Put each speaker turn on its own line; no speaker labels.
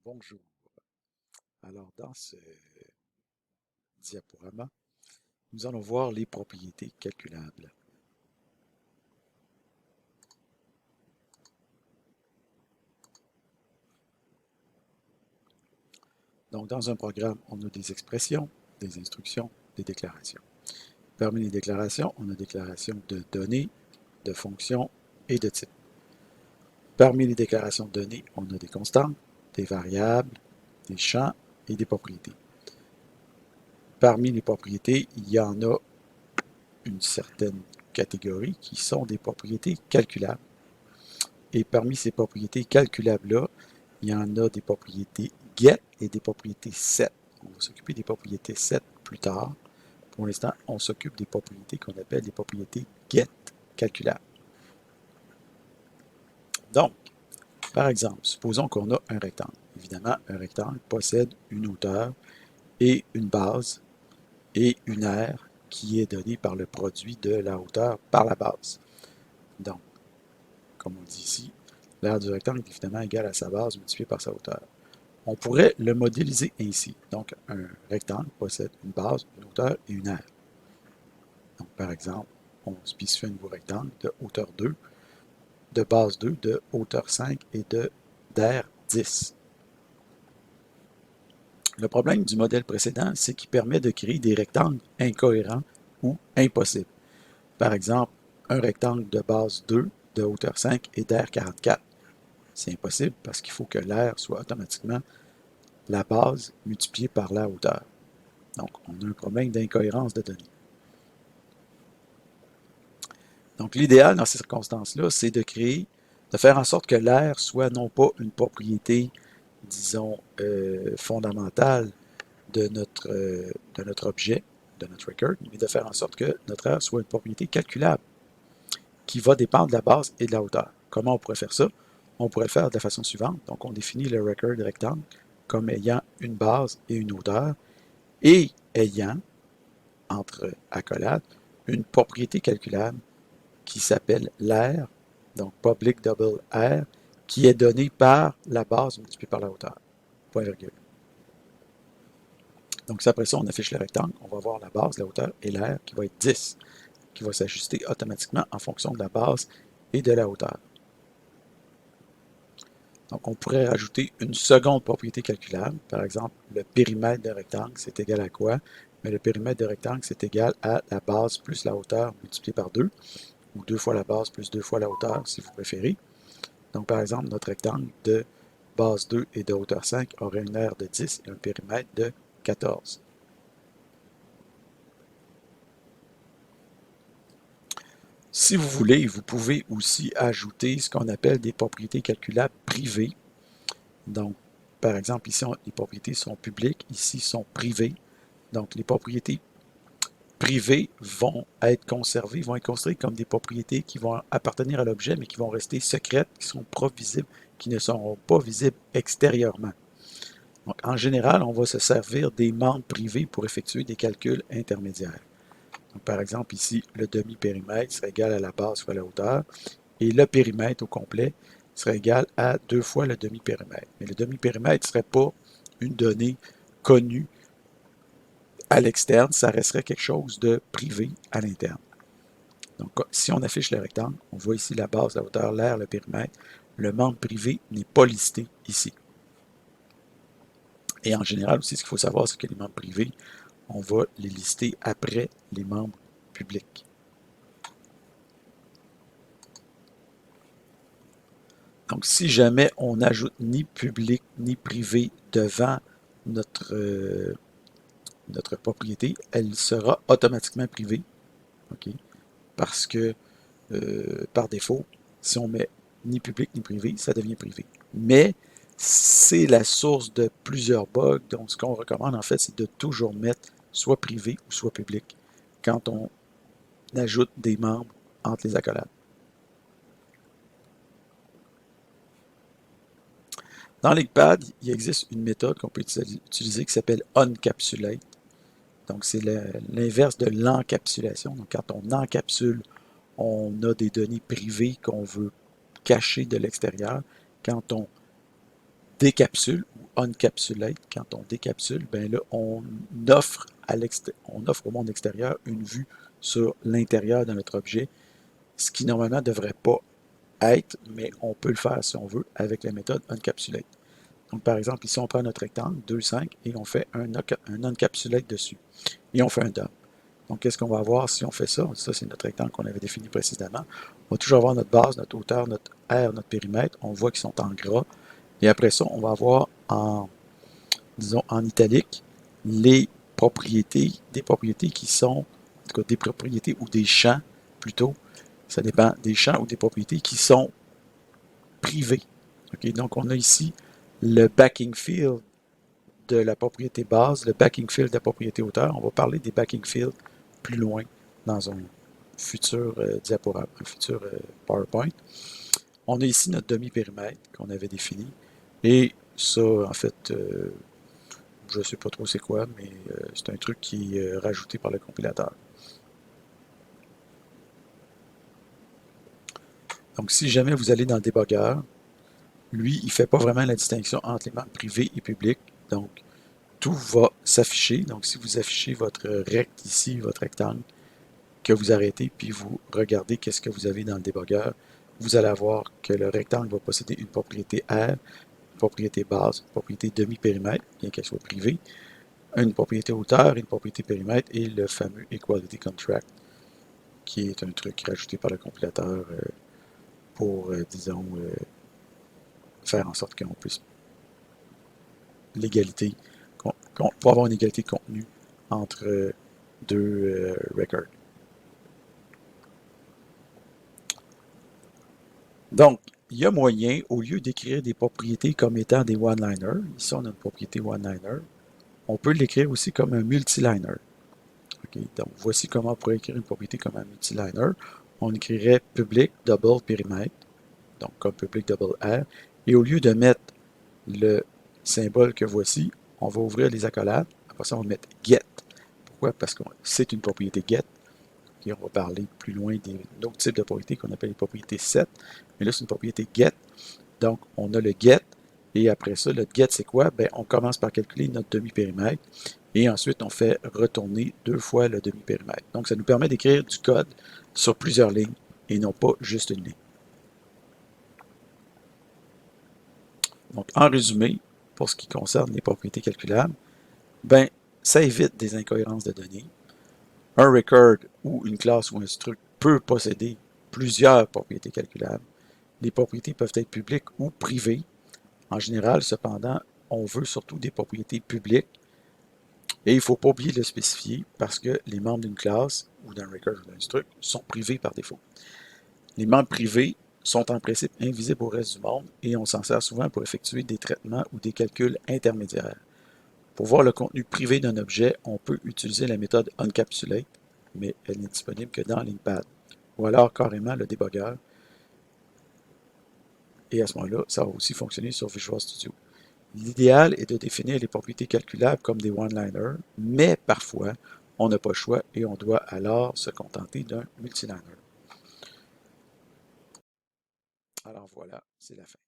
Bonjour. Alors, dans ce diaporama, nous allons voir les propriétés calculables. Donc, dans un programme, on a des expressions, des instructions, des déclarations. Parmi les déclarations, on a déclarations de données, de fonctions et de types. Parmi les déclarations de données, on a des constantes, des variables, des champs et des propriétés. Parmi les propriétés, il y en a une certaine catégorie qui sont des propriétés calculables. Et parmi ces propriétés calculables-là, il y en a des propriétés get et des propriétés set. On va s'occuper des propriétés set plus tard. Pour l'instant, on s'occupe des propriétés qu'on appelle des propriétés get calculables. Donc, par exemple, supposons qu'on a un rectangle. Évidemment, un rectangle possède une hauteur et une base et une aire qui est donnée par le produit de la hauteur par la base. Donc, comme on dit ici, l'aire du rectangle est évidemment égale à sa base multipliée par sa hauteur. On pourrait le modéliser ainsi. Donc, un rectangle possède une base, une hauteur et une aire. Donc, par exemple, on spécifie un nouveau rectangle de hauteur 2, de base 2, de hauteur 5 et d'aire 10. Le problème du modèle précédent, c'est qu'il permet de créer des rectangles incohérents ou impossibles. Par exemple, un rectangle de base 2, de hauteur 5 et d'aire 44. C'est impossible parce qu'il faut que l'aire soit automatiquement la base multipliée par la hauteur. Donc, on a un problème d'incohérence de données. Donc, l'idéal dans ces circonstances-là, c'est de faire en sorte que l'aire soit non pas une propriété, disons, fondamentale de notre objet, de notre record, mais de faire en sorte que notre aire soit une propriété calculable qui va dépendre de la base et de la hauteur. Comment on pourrait faire ça? On pourrait le faire de la façon suivante. Donc, on définit le record rectangle comme ayant une base et une hauteur et ayant, entre accolades, une propriété calculable qui s'appelle l'aire, donc public double air, qui est donnée par la base multipliée par la hauteur. Point virgule. Donc, après ça, on affiche le rectangle. On va voir la base, la hauteur et l'aire qui va être 10, qui va s'ajuster automatiquement en fonction de la base et de la hauteur. Donc, on pourrait rajouter une seconde propriété calculable. Par exemple, le périmètre de rectangle, c'est égal à quoi? Mais le périmètre de rectangle, c'est égal à la base plus la hauteur multipliée par 2, ou 2 fois la base plus 2 fois la hauteur, si vous préférez. Donc, par exemple, notre rectangle de base 2 et de hauteur 5 aurait une aire de 10 et un périmètre de 14. Si vous voulez, vous pouvez aussi ajouter ce qu'on appelle des propriétés calculables privées. Donc, par exemple, ici, les propriétés sont publiques, ici sont privées. Donc, les propriétés privées vont être conservées, vont être considérées comme des propriétés qui vont appartenir à l'objet, mais qui vont rester secrètes, qui sont pas visibles, qui ne seront pas visibles extérieurement. Donc, en général, on va se servir des membres privés pour effectuer des calculs intermédiaires. Donc, par exemple, ici, le demi-périmètre serait égal à la base fois la hauteur, et le périmètre au complet serait égal à 2 fois le demi-périmètre. Mais le demi-périmètre ne serait pas une donnée connue à l'externe, ça resterait quelque chose de privé à l'interne. Donc, si on affiche le rectangle, on voit ici la base, la hauteur, l'aire, le périmètre. Le membre privé n'est pas listé ici. Et en général aussi, ce qu'il faut savoir, c'est que les membres privés, on va les lister après les membres publics. Donc, si jamais on n'ajoute ni public ni privé devant notre, notre propriété, elle sera automatiquement privée. Okay? Parce que, par défaut, si on met ni public ni privé, ça devient privé. Mais c'est la source de plusieurs bugs. Donc, ce qu'on recommande, en fait, c'est de toujours mettre soit privé ou soit public quand on ajoute des membres entre les accolades. Dans l'EggPad, il existe une méthode qu'on peut utiliser qui s'appelle Uncapsulate. Donc, c'est l'inverse de l'encapsulation. Donc, quand on encapsule, on a des données privées qu'on veut cacher de l'extérieur. Quand on décapsule ou uncapsulate, quand on décapsule, ben là, on offre au monde extérieur une vue sur l'intérieur de notre objet, ce qui normalement ne devrait pas être, mais on peut le faire si on veut avec la méthode uncapsulate. Donc, par exemple, ici, on prend notre rectangle, 2, 5, et on fait un uncapsulate dessus. Et on fait un dump. Donc, qu'est-ce qu'on va avoir si on fait ça? Ça, c'est notre rectangle qu'on avait défini précédemment. On va toujours avoir notre base, notre hauteur, notre R, notre périmètre. On voit qu'ils sont en gras. Et après ça, on va avoir en, disons, en italique, les propriétés, des propriétés qui sont, en tout cas des propriétés ou des champs, plutôt, ça dépend, des champs ou des propriétés qui sont privées. Okay? Donc, on a ici le backing field de la propriété base, le backing field de la propriété hauteur. On va parler des backing fields plus loin dans un futur diaporama, un futur PowerPoint. On a ici notre demi-périmètre qu'on avait défini. Et ça, en fait, je ne sais pas trop c'est quoi, mais c'est un truc qui est rajouté par le compilateur. Donc, si jamais vous allez dans le débogueur, lui, il ne fait pas vraiment la distinction entre les membres privés et publics. Donc, tout va s'afficher. Donc, si vous affichez votre rect ici, votre rectangle, que vous arrêtez, puis vous regardez qu'est-ce que vous avez dans le débogueur, vous allez voir que le rectangle va posséder une propriété R, une propriété base, une propriété demi-périmètre, bien qu'elle soit privée, une propriété hauteur, une propriété périmètre et le fameux Equality Contract, qui est un truc rajouté par le compilateur pour, disons, faire en sorte qu'on puisse l'égalité, pour avoir une égalité de contenu entre deux records. Donc, il y a moyen, au lieu d'écrire des propriétés comme étant des one-liners, ici on a une propriété one-liner, on peut l'écrire aussi comme un multiliner. Okay, donc, voici comment on pourrait écrire une propriété comme un multiliner. On écrirait public double périmètre, donc comme public double R, et au lieu de mettre le symbole que voici, on va ouvrir les accolades, après ça on va mettre get. Pourquoi? Parce que c'est une propriété get. Okay, on va parler plus loin d'un autre type de propriété qu'on appelle les propriétés set, mais là c'est une propriété get. Donc on a le get, et après ça, le get c'est quoi? Ben, on commence par calculer notre demi-périmètre, et ensuite on fait retourner 2 fois le demi-périmètre. Donc ça nous permet d'écrire du code sur plusieurs lignes, et non pas juste une ligne. Donc, en résumé, pour ce qui concerne les propriétés calculables, ben, ça évite des incohérences de données. Un record ou une classe ou un struct peut posséder plusieurs propriétés calculables. Les propriétés peuvent être publiques ou privées. En général, cependant, on veut surtout des propriétés publiques. Et il ne faut pas oublier de le spécifier parce que les membres d'une classe ou d'un record ou d'un struct sont privés par défaut. Les membres privés sont en principe invisibles au reste du monde et on s'en sert souvent pour effectuer des traitements ou des calculs intermédiaires. Pour voir le contenu privé d'un objet, on peut utiliser la méthode uncapsulate, mais elle n'est disponible que dans Linkpad, ou alors carrément le débogueur. Et à ce moment-là, ça va aussi fonctionner sur Visual Studio. L'idéal est de définir les propriétés calculables comme des one-liners, mais parfois, on n'a pas le choix et on doit alors se contenter d'un multiliner. Alors voilà, c'est la fin.